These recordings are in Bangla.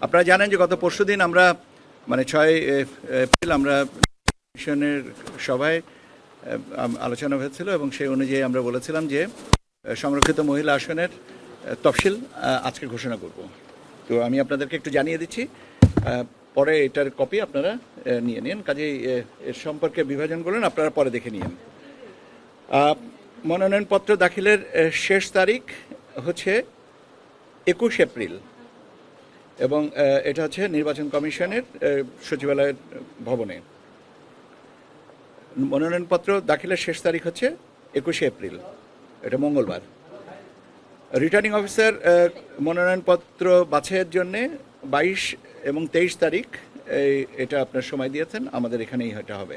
আপনারা জানেন যে গত পরশুদিন আমরা 6 এপ্রিল আমরা কমিশনের সভায় আলোচনা হয়েছিল এবং সেই অনুযায়ী আমরা বলেছিলাম যে সংরক্ষিত মহিলা আসনের তফসিল আজকে ঘোষণা করব। তো আমি আপনাদেরকে একটু জানিয়ে দিচ্ছি, পরে এটার কপি আপনারা নিয়ে নিন। কাজেই এর সম্পর্কে বিভাজন করলেন, আপনারা পরে দেখে নিন। মনোনয়নপত্র দাখিলের শেষ তারিখ হচ্ছে 21 এপ্রিল এবং এটা হচ্ছে নির্বাচন কমিশনের সচিবালয়ের ভবনে। মনোনয়নপত্র দাখিলের শেষ তারিখ হচ্ছে 21 এপ্রিল, এটা মঙ্গলবার। রিটার্নিং অফিসার মনোনয়নপত্র বাছাইয়ের জন্যে 22 এবং 23 তারিখ এটা আপনার সময় দিয়েছেন, আমাদের এখানেই এটা হবে।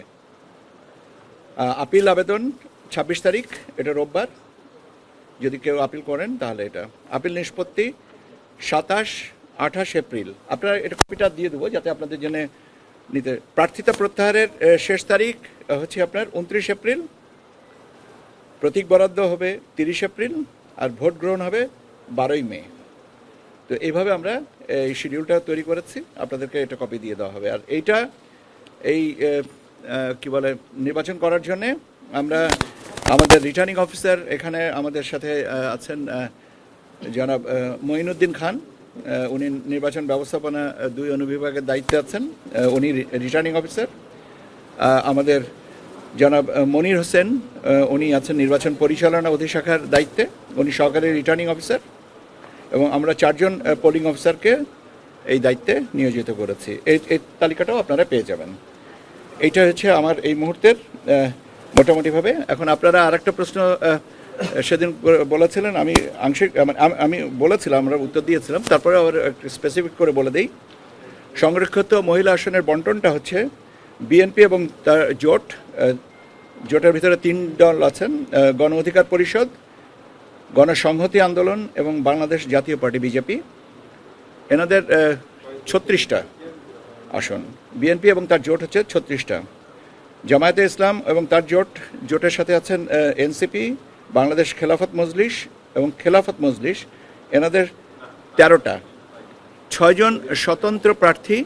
আপিল আবেদন 26 তারিখ, এটা রোববার, যদি কেউ আপিল করেন তাহলে এটা। আপিল নিষ্পত্তি 27-28 এপ্রিল। আপনারা এটা কপিটা দিয়ে দেবো যাতে আপনাদের জন্য নিতে। প্রার্থিতা প্রত্যাহারের শেষ তারিখ হচ্ছে আপনার 29 এপ্রিল, প্রতীক বরাদ্দ হবে 30 এপ্রিল, আর ভোট গ্রহণ হবে 12 মে। তো এইভাবে আমরা এই শিডিউলটা তৈরি করেছি, আপনাদেরকে এটা কপি দিয়ে দেওয়া হবে। আর এইটা কি বলে নির্বাচন করার জন্যে আমরা আমাদের রিটার্নিং অফিসার এখানে আমাদের সাথে আছেন জনাব মঈনুদ্দিন খান, উনি নির্বাচন ব্যবস্থাপনা 2 অনুবিভাগের দায়িত্বে আছেন, উনি রিটার্নিং অফিসার। আমাদের জনাব মনির হোসেন, উনি আছেন নির্বাচন পরিচালনা অধিশাখার দায়িত্বে, উনি সহকারী রিটার্নিং অফিসার। এবং আমরা 4 জন পোলিং অফিসারকে এই দায়িত্বে নিয়োজিত করেছি। এই তালিকাটাও আপনারা পেয়ে যাবেন। এইটা হচ্ছে আমার এই মুহূর্তের মোটামুটিভাবে। এখন আপনারা আরেকটা প্রশ্ন সেদিন বলেছিলেন, আমি আংশিক আমি বলেছিলাম, আমরা উত্তর দিয়েছিলাম, তারপরে আবার স্পেসিফিক করে বলে দিই। সংরক্ষিত মহিলা আসনের বন্টনটা হচ্ছে বিএনপি এবং তার জোটের ভিতরে 3 দল আছেন, গণ অধিকার পরিষদ, গণসংহতি আন্দোলন এবং বাংলাদেশ জাতীয় পার্টি বিজেপি। এনাদের 36টা আসন। বিএনপি এবং তার জোট হচ্ছে 36টা। জামায়াতে ইসলাম এবং তার জোটের সাথে আছেন এনসিপি, বাংলাদেশ খেলাফত মজলিস এবং খেলাফত মজলিস, এনাদের 13টা। 6 জন স্বতন্ত্র প্রার্থী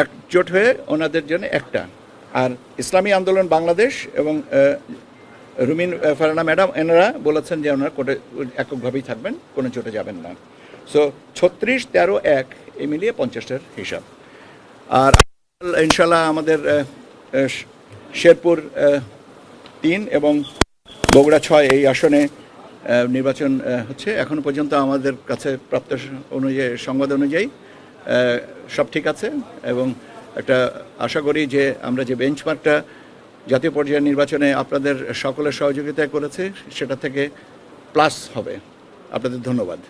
একজোট হয়ে ওনাদের জন্য একটা। আর ইসলামী আন্দোলন বাংলাদেশ এবং রুমিন ফারহানা ম্যাডাম, এনারা বলেছেন যে ওনারা কোর্টে এককভাবেই থাকবেন, কোনো জোটে যাবেন না। সো 36, 13, 1 এই মিলিয়ে 50টার হিসাব। আর ইনশাল্লাহ আমাদের শেরপুর 3 এবং বগুড়া 6 এই আসনে নির্বাচন হচ্ছে। এখনও পর্যন্ত আমাদের কাছে প্রাপ্ত অনুযায়ী সংবাদ অনুযায়ী সব ঠিক আছে এবং একটা আশা করি যে আমরা যে বেঞ্চমার্কটা জাতীয় পর্যায়ের নির্বাচনে আপনাদের সকলের সহযোগিতায় করেছে সেটা থেকে প্লাস হবে। আপনাদের ধন্যবাদ।